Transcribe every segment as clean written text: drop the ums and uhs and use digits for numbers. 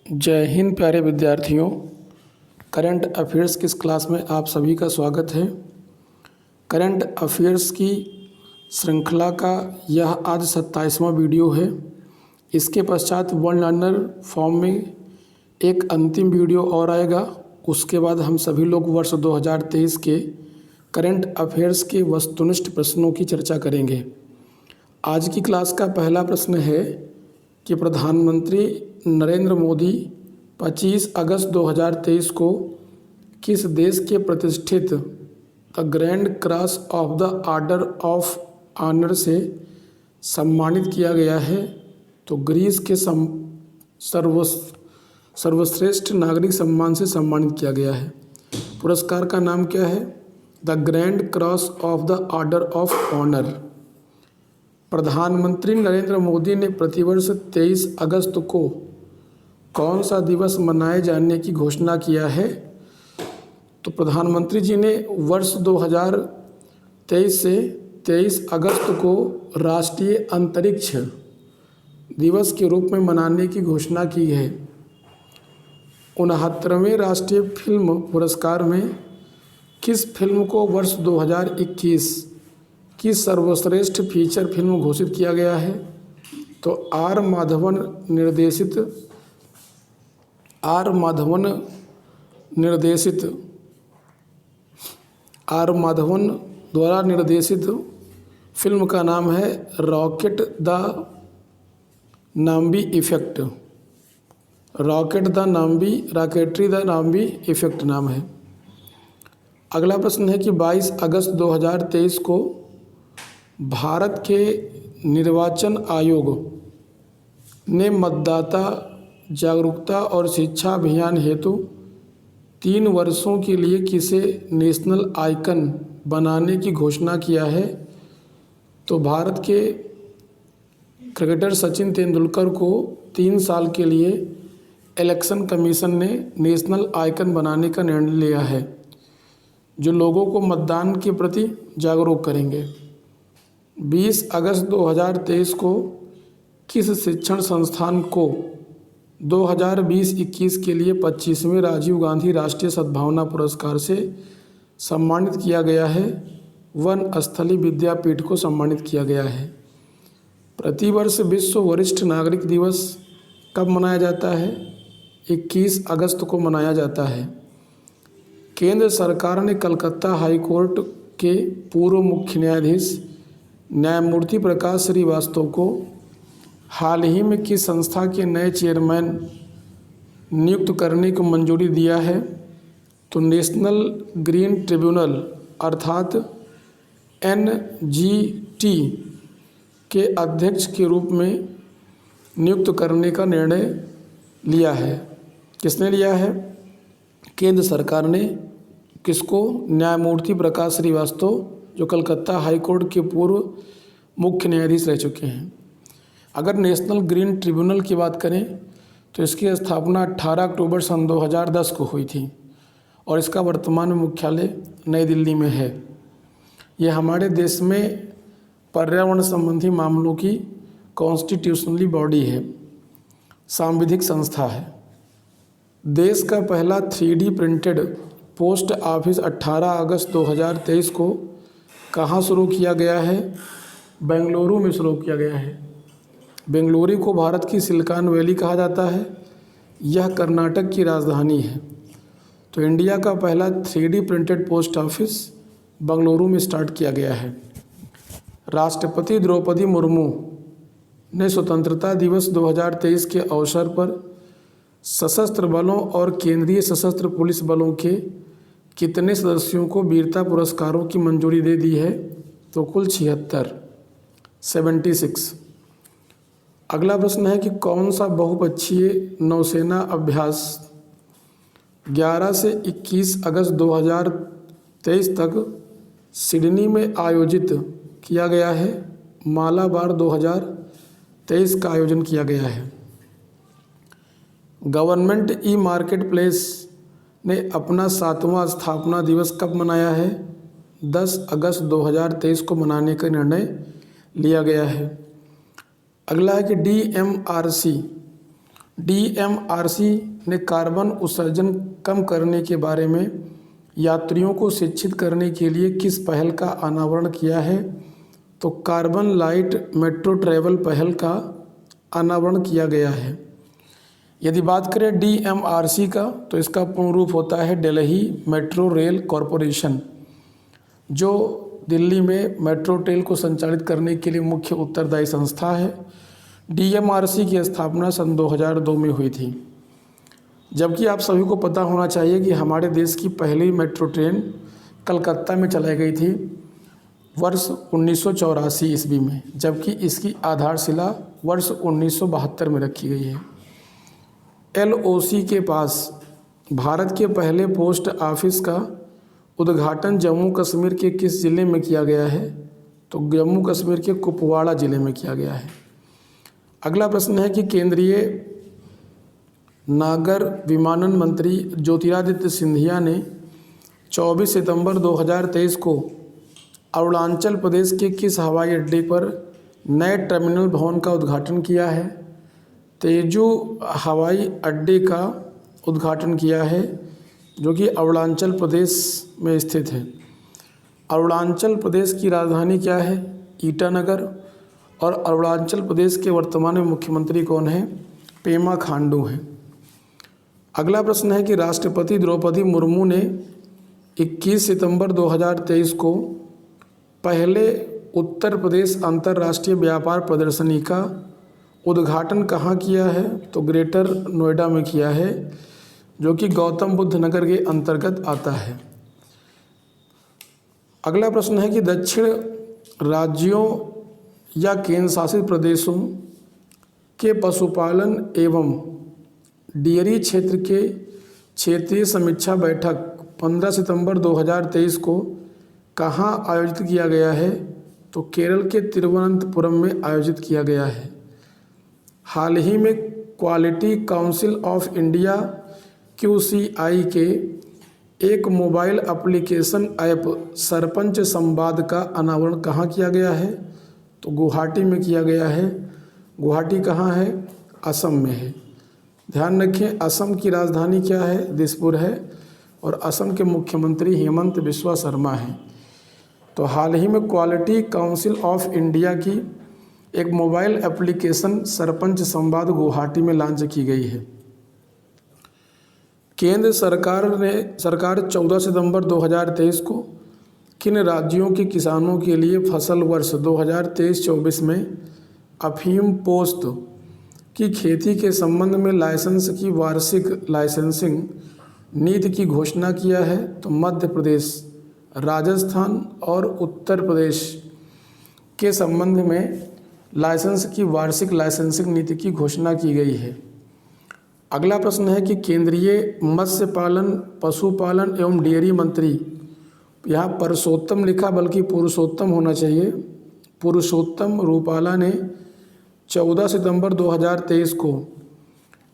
जय हिंद प्यारे विद्यार्थियों। करंट अफेयर्स की इस क्लास में आप सभी का स्वागत है। करंट अफेयर्स की श्रृंखला का यह आज 27वां वीडियो है। इसके पश्चात वन लर्नर फॉर्म में एक अंतिम वीडियो और आएगा। उसके बाद हम सभी लोग वर्ष 2023 के करंट अफेयर्स के वस्तुनिष्ठ प्रश्नों की चर्चा करेंगे। आज की क्लास का पहला प्रश्न है कि प्रधानमंत्री नरेंद्र मोदी 25 अगस्त 2023 को किस देश के प्रतिष्ठित the grand cross of the order of honour से सम्मानित किया गया है? तो ग्रीस के सर्वश्रेष्ठ नागरिक सम्मान से सम्मानित किया गया है। पुरस्कार का नाम क्या है? The grand cross of the order of honour. प्रधानमंत्री नरेंद्र मोदी ने प्रतिवर्ष 23 अगस्त को कौन सा दिवस मनाए जाने की घोषणा किया है? तो प्रधानमंत्री जी ने वर्ष 2023 से 23 अगस्त को राष्ट्रीय अंतरिक्ष दिवस के रूप में मनाने की घोषणा की है। 69वें राष्ट्रीय फिल्म पुरस्कार में किस फिल्म को वर्ष 2021 की सर्वश्रेष्ठ फीचर फिल्म घोषित किया गया है? तो आर माधवन द्वारा निर्देशित फिल्म का नाम है रॉकेटरी द नाम्बी इफेक्ट नाम है। अगला प्रश्न है कि 22 अगस्त 2023 को भारत के निर्वाचन आयोग ने मतदाता जागरूकता और शिक्षा अभियान हेतु 3 वर्षों के लिए किसे नेशनल आइकन बनाने की घोषणा किया है? तो भारत के क्रिकेटर सचिन तेंदुलकर को 3 साल के लिए इलेक्शन कमीशन ने नेशनल आइकन बनाने का निर्णय लिया है, जो लोगों को मतदान के प्रति जागरूक करेंगे। 20 अगस्त 2023 को किस शिक्षण संस्थान को 2020-21 के लिए 25वें राजीव गांधी राष्ट्रीय सद्भावना पुरस्कार से सम्मानित किया गया है? वनस्थली विद्यापीठ को सम्मानित किया गया है। प्रतिवर्ष विश्व वरिष्ठ नागरिक दिवस कब मनाया जाता है? 21 अगस्त को मनाया जाता है। केंद्र सरकार ने कलकत्ता हाई कोर्ट के पूर्व मुख्य न्यायाधीश न्यायमूर्ति प्रकाश श्रीवास्तव को हाल ही में किस संस्था के नए चेयरमैन नियुक्त करने को मंजूरी दिया है? तो नेशनल ग्रीन ट्रिब्यूनल अर्थात NGT के अध्यक्ष के रूप में नियुक्त करने का निर्णय लिया है। किसने लिया है? केंद्र सरकार ने। किसको? न्यायमूर्ति प्रकाश श्रीवास्तव, जो कलकत्ता हाई कोर्ट के पूर्व मुख्य न्यायाधीश रह चुके हैं। अगर नेशनल ग्रीन ट्रिब्यूनल की बात करें तो इसकी स्थापना 18 अक्टूबर सन 2010 को हुई थी और इसका वर्तमान में मुख्यालय नई दिल्ली में है। यह हमारे देश में पर्यावरण संबंधी मामलों की कॉन्स्टिट्यूशनली बॉडी है, सांविधिक संस्था है। देश का पहला 3D प्रिंटेड पोस्ट ऑफिस 18 अगस्त 2023 को कहाँ शुरू किया गया है? बेंगलुरु में शुरू किया गया है। बेंगलुरु को भारत की सिलिकॉन वैली कहा जाता है। यह कर्नाटक की राजधानी है। तो इंडिया का पहला 3D printed post office Bengaluru में स्टार्ट किया गया है। राष्ट्रपति द्रौपदी मुर्मू ने स्वतंत्रता दिवस 2023 के अवसर पर सशस्त्र बलों और केंद्रीय सशस्त्र पुलिस बलों के कितने सदस्यों को वीरता पुरस्कारों की मंजूरी दे दी है? तो कुल 76। अगला प्रश्न है कि कौन सा बहुपक्षीय नौसेना अभ्यास 11 से 21 अगस्त 2023 तक सिडनी में आयोजित किया गया है? मालाबार 2023 का आयोजन किया गया है। गवर्नमेंट ई मार्केट प्लेस ने अपना 7वां स्थापना दिवस कब मनाया है? 10 अगस्त 2023 को मनाने का निर्णय लिया गया है। अगला है कि DMRC DMRC ने कार्बन उत्सर्जन कम करने के बारे में यात्रियों को शिक्षित करने के लिए किस पहल का अनावरण किया है? तो कार्बन लाइट मेट्रो ट्रैवल पहल का अनावरण किया गया है। यदि बात करें DMRC का, तो इसका पूर्ण रूप होता है दिल्ली मेट्रो रेल कॉरपोरेशन, जो दिल्ली में मेट्रो रेल को संचालित करने के लिए मुख्य उत्तरदायी संस्था है। DMRC की स्थापना सन 2002 में हुई थी। जबकि आप सभी को पता होना चाहिए कि हमारे देश की पहली मेट्रो ट्रेन कलकत्ता में चलाई गई थी वर्ष 1984 ईस्वी में, जबकि इसकी आधारशिला वर्ष 1972 में रखी गई है। LOC के पास भारत के पहले पोस्ट ऑफिस का उद्घाटन जम्मू कश्मीर के किस ज़िले में किया गया है? तो जम्मू कश्मीर के कुपवाड़ा ज़िले में किया गया है। अगला प्रश्न है कि केंद्रीय नागर विमानन मंत्री ज्योतिरादित्य सिंधिया ने 24 सितंबर 2023 को अरुणाचल प्रदेश के किस हवाई अड्डे पर नए टर्मिनल भवन का उद्घाटन किया है? तेजू हवाई अड्डे का उद्घाटन किया है, जो कि अरुणाचल प्रदेश में स्थित है। अरुणाचल प्रदेश की राजधानी क्या है? ईटानगर। और अरुणाचल प्रदेश के वर्तमान में मुख्यमंत्री कौन है? पेमा खांडू हैं। अगला प्रश्न है कि राष्ट्रपति द्रौपदी मुर्मू ने 21 सितंबर 2023 को पहले उत्तर प्रदेश अंतर्राष्ट्रीय व्यापार प्रदर्शनी का उद्घाटन कहाँ किया है? तो ग्रेटर नोएडा में किया है, जो कि गौतम बुद्ध नगर के अंतर्गत आता है। अगला प्रश्न है कि दक्षिण राज्यों या केंद्र शासित प्रदेशों के पशुपालन एवं डेयरी क्षेत्र के क्षेत्रीय समीक्षा बैठक 15 सितंबर 2023 को कहाँ आयोजित किया गया है? तो केरल के तिरुवनंतपुरम में आयोजित किया गया है। हाल ही में quality council of India QCI के एक मोबाइल एप्लीकेशन ऐप सरपंच संवाद का अनावरण कहाँ किया गया है? तो गुवाहाटी में किया गया है। गुवाहाटी कहाँ है? असम में है। ध्यान रखें, असम की राजधानी क्या है? दिसपुर है। और असम के मुख्यमंत्री हेमंत बिस्वा शर्मा हैं। तो हाल ही में क्वालिटी काउंसिल ऑफ इंडिया की एक मोबाइल एप्लीकेशन सरपंच संवाद गुवाहाटी में लॉन्च की गई है। केंद्र सरकार 14 सितंबर 2023 को किन राज्यों के किसानों के लिए फसल वर्ष 2023-24 में अफीम पोस्त की खेती के संबंध में लाइसेंस की वार्षिक लाइसेंसिंग नीति की घोषणा किया है? तो मध्य प्रदेश, राजस्थान और उत्तर प्रदेश के संबंध में लाइसेंस की वार्षिक लाइसेंसिंग नीति की घोषणा की गई है। अगला प्रश्न है कि केंद्रीय मत्स्य पालन, पशुपालन एवं डेयरी मंत्री, यहाँ परसोत्तम लिखा बल्कि पुरुषोत्तम होना चाहिए, पुरुषोत्तम रूपाला ने 14 सितंबर 2023 को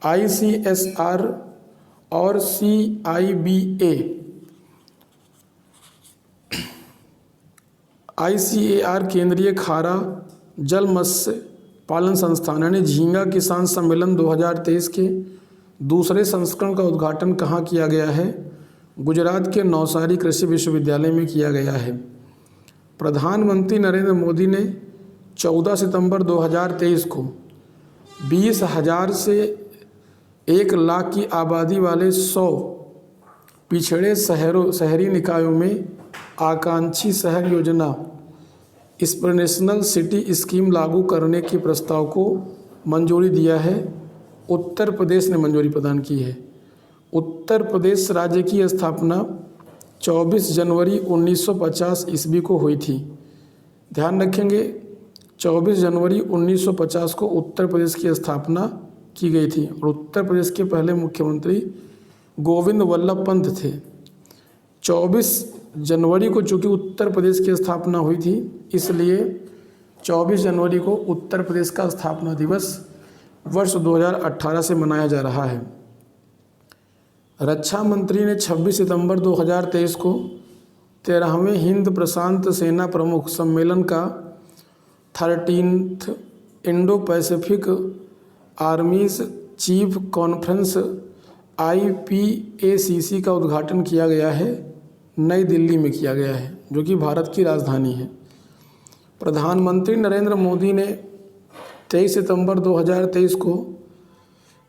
ICSR और ICAR केंद्रीय खारा जल मत्स्य पालन संस्थान यानी झींगा किसान सम्मेलन 2023 के दूसरे संस्करण का उद्घाटन कहाँ किया गया है? गुजरात के नवसारी कृषि विश्वविद्यालय में किया गया है। प्रधानमंत्री नरेंद्र मोदी ने 14 सितंबर 2023 को 20,000 से 1 लाख की आबादी वाले 100 पिछड़े शहरी निकायों में आकांक्षी शहर योजना इंस्पिरेशनल सिटी स्कीम लागू करने के प्रस्ताव को मंजूरी दिया है। उत्तर प्रदेश ने मंजूरी प्रदान की है। उत्तर प्रदेश राज्य की स्थापना 24 जनवरी 1950 ईस्वी को हुई थी। ध्यान रखेंगे, 24 जनवरी 1950 को उत्तर प्रदेश की स्थापना की गई थी और उत्तर प्रदेश के पहले मुख्यमंत्री गोविंद वल्लभ पंत थे। 24 जनवरी को चूँकि उत्तर प्रदेश की स्थापना हुई थी, इसलिए 24 जनवरी को उत्तर प्रदेश का स्थापना दिवस वर्ष 2018 से मनाया जा रहा है। रक्षा मंत्री ने 26 सितंबर 2023 को 13वें हिंद प्रशांत सेना प्रमुख सम्मेलन का 13th Indo Pacific आर्मीज chief conference IPACC का उद्घाटन किया गया है? नई दिल्ली में किया गया है, जो कि भारत की राजधानी है। प्रधानमंत्री नरेंद्र मोदी ने 23 सितंबर 2023 को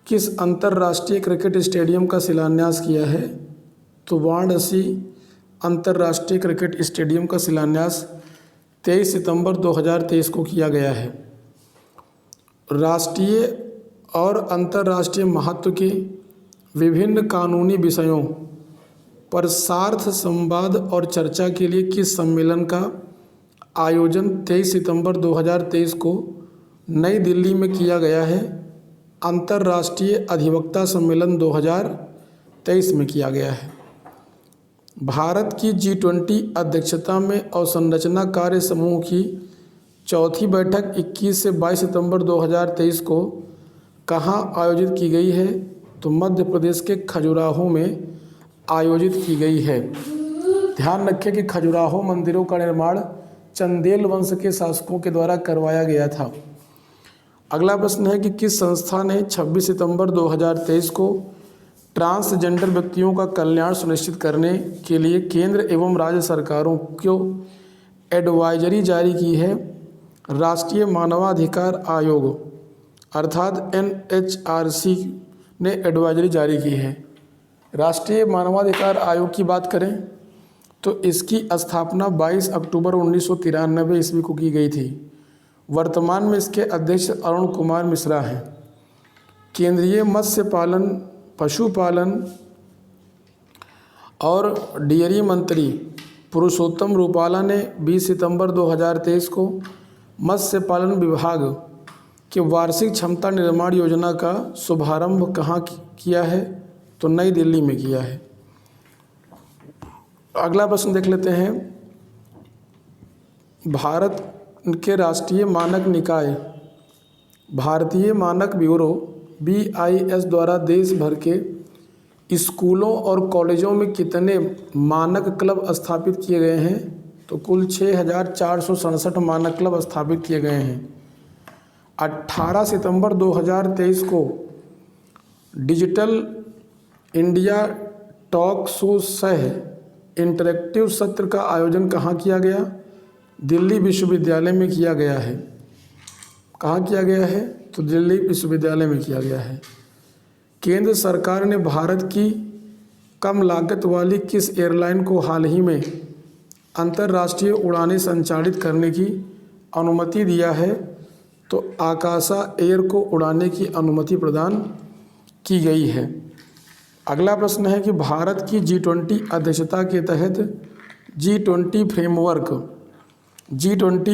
किस अंतर्राष्ट्रीय क्रिकेट स्टेडियम का शिलान्यास किया है? तो वाराणसी अंतर्राष्ट्रीय क्रिकेट स्टेडियम का शिलान्यास 23 सितंबर 2023 को किया गया है। राष्ट्रीय और अंतर्राष्ट्रीय महत्व के विभिन्न कानूनी विषयों पर सार्थ संवाद और चर्चा के लिए किस सम्मेलन का आयोजन 23 सितंबर 2023 को नई दिल्ली में किया गया है? अंतर्राष्ट्रीय अधिवक्ता सम्मेलन 2023 में किया गया है। भारत की G20 अध्यक्षता में अवसंरचना कार्य समूह की चौथी बैठक 21 से 22 सितंबर 2023 को कहाँ आयोजित की गई है? तो मध्य प्रदेश के खजुराहो में आयोजित की गई है। ध्यान रखें कि खजुराहो मंदिरों का निर्माण चंदेल वंश के शासकों के द्वारा करवाया गया था। अगला प्रश्न है कि किस संस्था ने 26 सितंबर 2023 को ट्रांसजेंडर व्यक्तियों का कल्याण सुनिश्चित करने के लिए केंद्र एवं राज्य सरकारों को एडवाइजरी जारी की है? राष्ट्रीय मानवाधिकार आयोग अर्थात NHRC ने एडवाइजरी जारी की है। राष्ट्रीय मानवाधिकार आयोग की बात करें तो इसकी स्थापना 22 अक्टूबर 1993 ईस्वी को की गई थी। वर्तमान में इसके अध्यक्ष अरुण कुमार मिश्रा हैं। केंद्रीय मत्स्य पालन, पशुपालन और डेयरी मंत्री पुरुषोत्तम रूपाला ने 20 सितंबर 2023 को मत्स्य पालन विभाग के वार्षिक क्षमता निर्माण योजना का शुभारंभ कहाँ किया है? तो नई दिल्ली में किया है। अगला प्रश्न देख लेते हैं। भारत के राष्ट्रीय मानक निकाय भारतीय मानक ब्यूरो BIS द्वारा देश भर के स्कूलों और कॉलेजों में कितने मानक क्लब स्थापित किए गए हैं? तो कुल 6467 मानक क्लब स्थापित किए गए हैं। 18 सितंबर 2023 को डिजिटल इंडिया टॉक शो सह इंटरेक्टिव सत्र का आयोजन कहाँ किया गया? दिल्ली विश्वविद्यालय में किया गया है। कहाँ किया गया है? तो दिल्ली विश्वविद्यालय में किया गया है। केंद्र सरकार ने भारत की कम लागत वाली किस एयरलाइन को हाल ही में अंतर्राष्ट्रीय उड़ानें संचालित करने की अनुमति दिया है? तो आकाशा एयर को उड़ाने की अनुमति प्रदान की गई है। अगला प्रश्न है कि भारत की G20 अध्यक्षता के तहत G20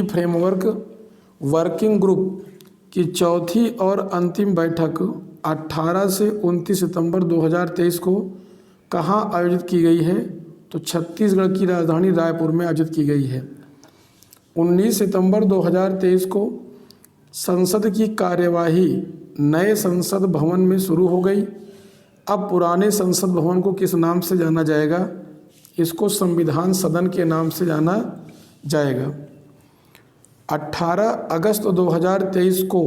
फ्रेमवर्क वर्किंग ग्रुप की चौथी और अंतिम बैठक 18 से 29 सितंबर 2023 को कहाँ आयोजित की गई है? तो छत्तीसगढ़ की राजधानी रायपुर में आयोजित की गई है। 19 सितंबर 2023 को संसद की कार्यवाही नए संसद भवन में शुरू हो गई। अब पुराने संसद भवन को किस नाम से जाना जाएगा? इसको संविधान सदन के नाम से जाना जाएगा। 18 अगस्त 2023 को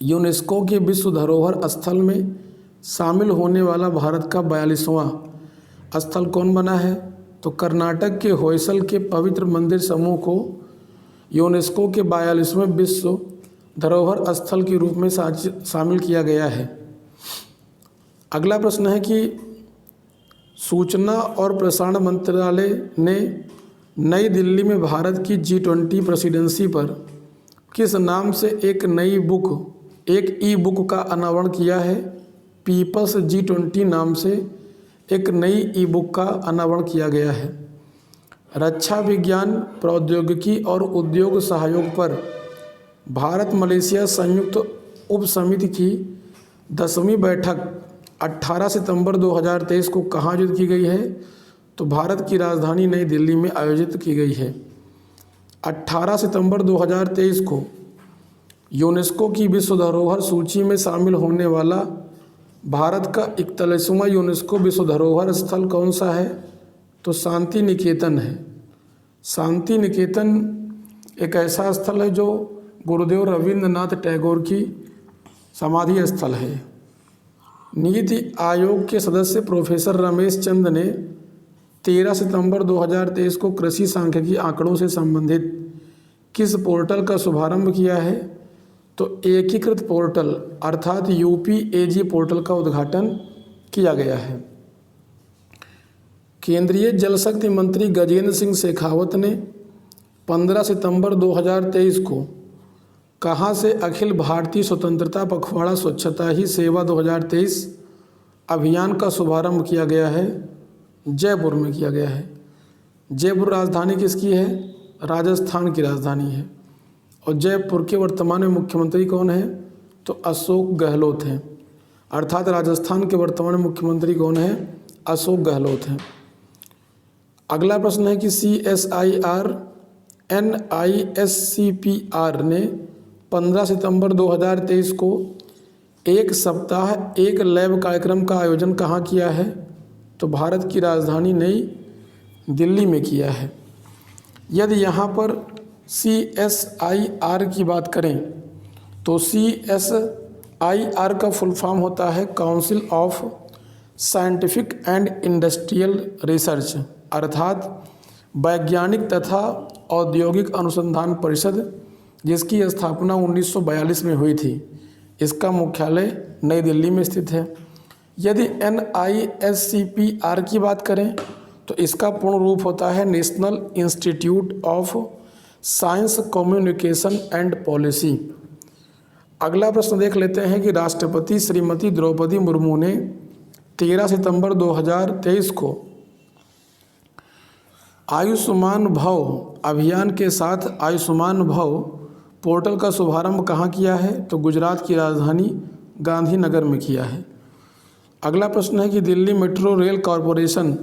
यूनेस्को के विश्व धरोहर स्थल में शामिल होने वाला भारत का 42वां स्थल कौन बना है? तो कर्नाटक के होयसल के पवित्र मंदिर समूह को यूनेस्को के 42वें विश्व धरोहर स्थल के रूप में शामिल किया गया है। अगला प्रश्न है कि सूचना और प्रसारण मंत्रालय ने नई दिल्ली में भारत की G20 प्रेसिडेंसी पर किस नाम से एक ई बुक का अनावरण किया है? पीपल्स G20 नाम से एक नई ई बुक का अनावरण किया गया है। रक्षा विज्ञान, प्रौद्योगिकी और उद्योग सहयोग पर भारत मलेशिया संयुक्त उप समिति की 10वीं बैठक 18 सितंबर 2023 को कहाँ आयोजित की गई है? तो भारत की राजधानी नई दिल्ली में आयोजित की गई है। 18 सितंबर 2023 को यूनेस्को की विश्व धरोहर सूची में शामिल होने वाला भारत का 41वां यूनेस्को विश्व धरोहर स्थल कौन सा है? तो शांति निकेतन है। शांति निकेतन एक ऐसा स्थल है जो गुरुदेव रविंद्रनाथ टैगोर की समाधि स्थल है। नीति आयोग के सदस्य प्रोफेसर रमेश चंद ने 13 सितंबर 2023 को कृषि सांख्यिकी आंकड़ों से संबंधित किस पोर्टल का शुभारंभ किया है? तो एकीकृत पोर्टल अर्थात UPAG पोर्टल का उद्घाटन किया गया है। केंद्रीय जल शक्ति मंत्री गजेंद्र सिंह शेखावत ने 15 सितंबर 2023 को कहाँ से अखिल भारतीय स्वतंत्रता पखवाड़ा स्वच्छता ही सेवा 2023 अभियान का शुभारंभ किया गया है? जयपुर में किया गया है। जयपुर राजधानी किसकी है? राजस्थान की राजधानी है। और जयपुर के वर्तमान में मुख्यमंत्री कौन है? तो अशोक गहलोत हैं। अर्थात राजस्थान के वर्तमान मुख्यमंत्री कौन है? अशोक गहलोत हैं। अगला प्रश्न है कि CSIR NISCPR ने 15 सितंबर 2023 को एक सप्ताह एक लैब कार्यक्रम का आयोजन कहाँ किया है? तो भारत की राजधानी नई दिल्ली में किया है। यदि यहाँ पर CSIR की बात करें तो CSIR का फुल फॉर्म होता है council of scientific and industrial research, अर्थात वैज्ञानिक तथा औद्योगिक अनुसंधान परिषद, जिसकी स्थापना 1942 में हुई थी। इसका मुख्यालय नई दिल्ली में स्थित है। यदि NISCPR की बात करें तो इसका पूर्ण रूप होता है national institute of science communication and policy. अगला प्रश्न देख लेते हैं कि राष्ट्रपति श्रीमती द्रौपदी मुर्मू ने 13 सितंबर 2023 को आयुष्मान भव अभियान के साथ आयुष्मान भव पोर्टल का शुभारंभ कहाँ किया है? तो गुजरात की राजधानी गांधीनगर में किया है। अगला प्रश्न है कि दिल्ली मेट्रो रेल कॉरपोरेशन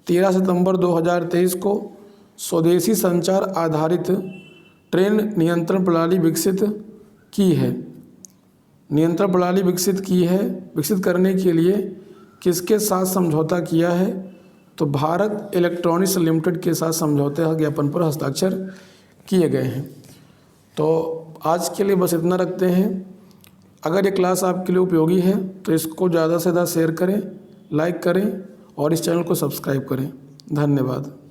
13 सितंबर 2023 को स्वदेशी संचार आधारित ट्रेन नियंत्रण प्रणाली विकसित की है। नियंत्रण प्रणाली विकसित करने के लिए किसके साथ समझौता किया है? तो भारत इलेक्ट्रॉनिक्स लिमिटेड के साथ समझौते ज्ञापन पर हस्ताक्षर किए गए हैं। तो आज के लिए बस इतना रखते हैं। अगर ये क्लास आपके लिए उपयोगी है तो इसको ज़्यादा से ज़्यादा शेयर करें, लाइक करें और इस चैनल को सब्सक्राइब करें। धन्यवाद।